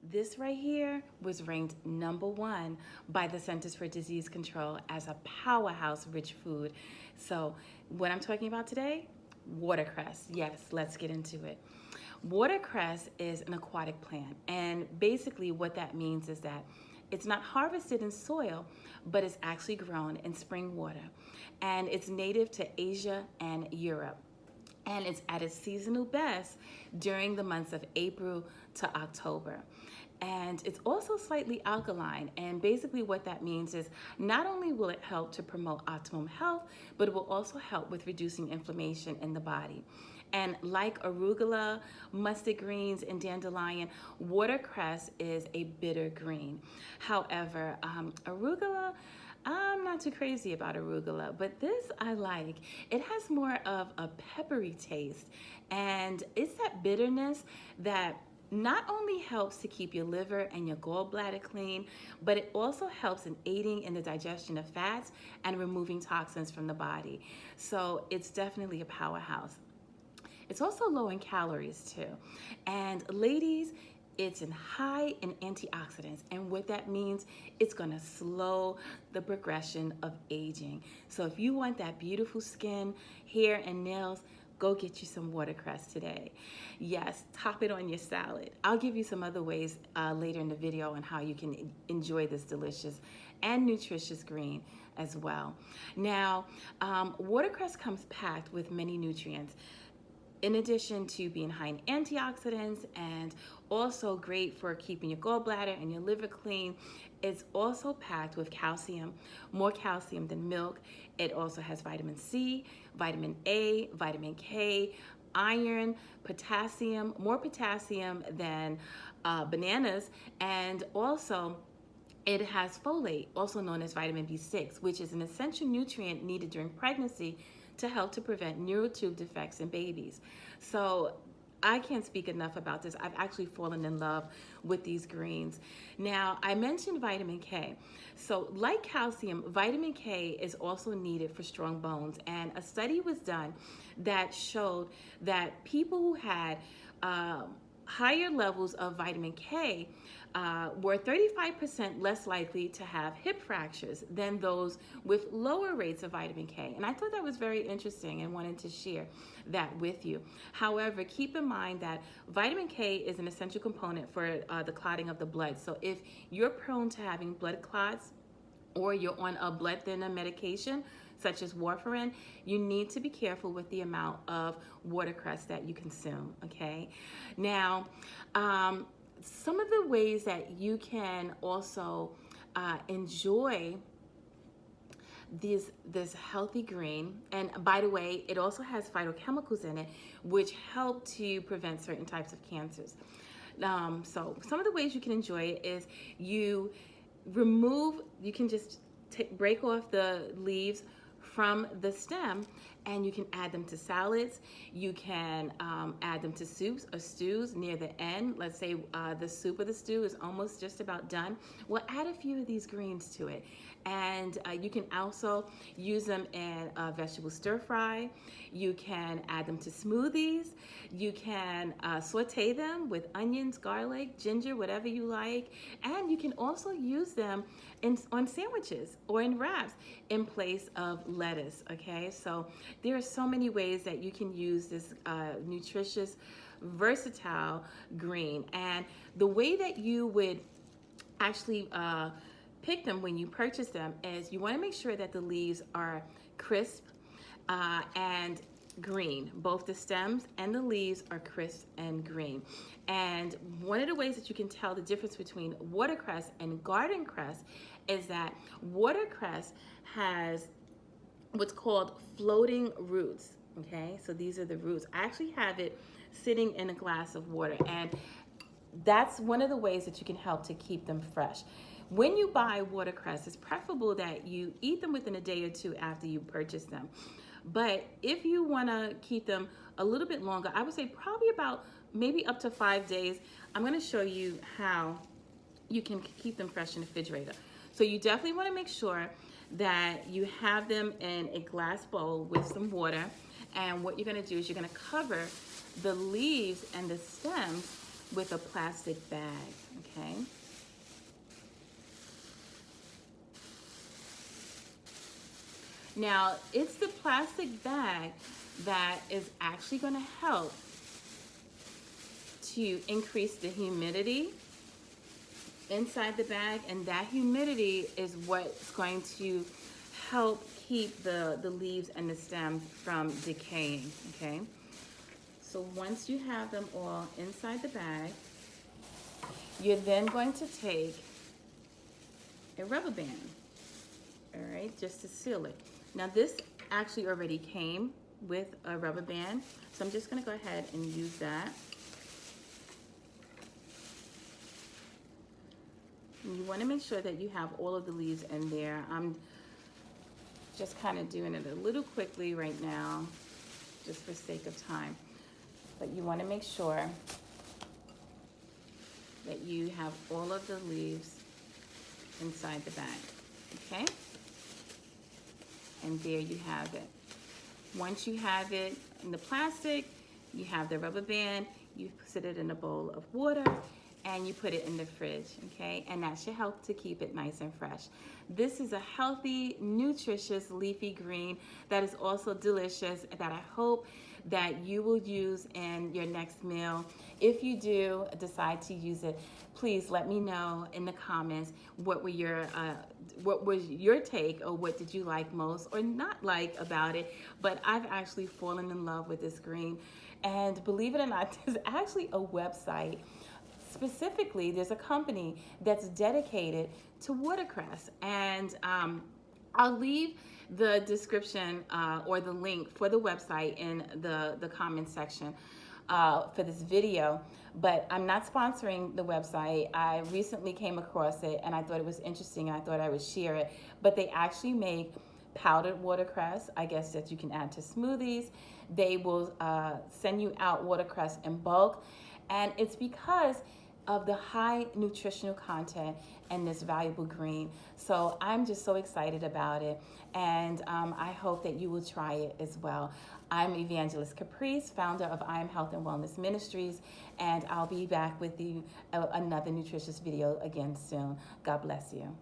This right here was ranked #1 by the Centers for Disease Control as a powerhouse rich food. So what I'm talking about today, watercress. Yes, let's get into it. Watercress is an aquatic plant, and basically what that means is that it's not harvested in soil, but it's actually grown in spring water. And it's native to Asia and Europe. And it's at its seasonal best during the months of April to October. And it's also slightly alkaline. And basically what that means is not only will it help to promote optimum health, but it will also help with reducing inflammation in the body. And like arugula, mustard greens, and dandelion, watercress is a bitter green. However, arugula, I'm not too crazy about arugula, but this I like. It has more of a peppery taste, and it's that bitterness that not only helps to keep your liver and your gallbladder clean, but it also helps in aiding in the digestion of fats and removing toxins from the body. So it's definitely a powerhouse. It's also low in calories too. And ladies, it's high in antioxidants. And what that means, it's gonna slow the progression of aging. So if you want that beautiful skin, hair, and nails, go get you some watercress today. Yes, top it on your salad. I'll give you some other ways later in the video on how you can enjoy this delicious and nutritious green as well. Now, watercress comes packed with many nutrients. In addition to being high in antioxidants and also great for keeping your gallbladder and your liver clean, it's also packed with calcium, more calcium than milk. It also has vitamin C, vitamin A, vitamin K, iron, potassium, more potassium than bananas, and also it has folate, also known as vitamin B6, which is an essential nutrient needed during pregnancy to help to prevent neural tube defects in babies. So I can't speak enough about this. I've actually fallen in love with these greens. Now, I mentioned vitamin K. So like calcium, vitamin K is also needed for strong bones. And a study was done that showed that people who had higher levels of vitamin K were 35% less likely to have hip fractures than those with lower rates of vitamin K. And I thought that was very interesting and wanted to share that with you. However, keep in mind that vitamin K is an essential component for the clotting of the blood. So if you're prone to having blood clots, or you're on a blood thinner medication such as warfarin, you need to be careful with the amount of watercress that you consume, okay? Now, some of the ways that you can also enjoy this healthy green, and by the way, it also has phytochemicals in it which help to prevent certain types of cancers. So some of the ways you can enjoy it is you can just break off the leaves from the stem, and you can add them to salads. You can add them to soups or stews near the end. Let's say the soup or the stew is almost just about done. We'll add a few of these greens to it. And you can also use them in vegetable stir fry. You can add them to smoothies. You can saute them with onions, garlic, ginger, whatever you like. And you can also use them on sandwiches or in wraps in place of lettuce, okay? So there are so many ways that you can use this nutritious, versatile green. And the way that you would actually pick them when you purchase them is you want to make sure that the leaves are crisp and green. Both the stems and the leaves are crisp and green. And one of the ways that you can tell the difference between watercress and garden cress is that watercress has what's called floating roots, okay? So these are the roots. I actually have it sitting in a glass of water, and that's one of the ways that you can help to keep them fresh. When you buy watercress, it's preferable that you eat them within a day or two after you purchase them. But if you want to keep them a little bit longer, I would say probably about maybe up to 5 days. I'm going to show you how you can keep them fresh in the refrigerator. So you definitely want to make sure that you have them in a glass bowl with some water. And what you're going to do is you're going to cover the leaves and the stems with a plastic bag, okay? Now, it's the plastic bag that is actually going to help to increase the humidity inside the bag, and that humidity is what's going to help keep the leaves and the stems from decaying, okay? So once you have them all inside the bag, you're then going to take a rubber band, all right, just to seal it. Now this actually already came with a rubber band, so I'm just gonna go ahead and use that. And you wanna make sure that you have all of the leaves in there. I'm just kind of doing it a little quickly right now, just for sake of time. But you wanna make sure that you have all of the leaves inside the bag, okay? And there you have it. Once you have it in the plastic, you have the rubber band, you put it in a bowl of water, and you put it in the fridge, okay? And that should help to keep it nice and fresh. This is a healthy, nutritious leafy green that is also delicious, that I hope that you will use in your next meal. If you do decide to use it, please let me know in the comments what was your take, or what did you like most or not like about it. But I've actually fallen in love with this green, and believe it or not, there's actually a website. Specifically, there's a company that's dedicated to watercress, and I'll leave the description or the link for the website in the comments section for this video. But I'm not sponsoring the website. I recently came across it and I thought it was interesting, and I thought I would share it. But they actually make powdered watercress, I guess, that you can add to smoothies. They will send you out watercress in bulk, and it's because of the high nutritional content in this valuable green. So I'm just so excited about it, and I hope that you will try it as well. I'm Evangelist Caprice, founder of I Am Health and Wellness Ministries, and I'll be back with you another nutritious video again soon. God bless you.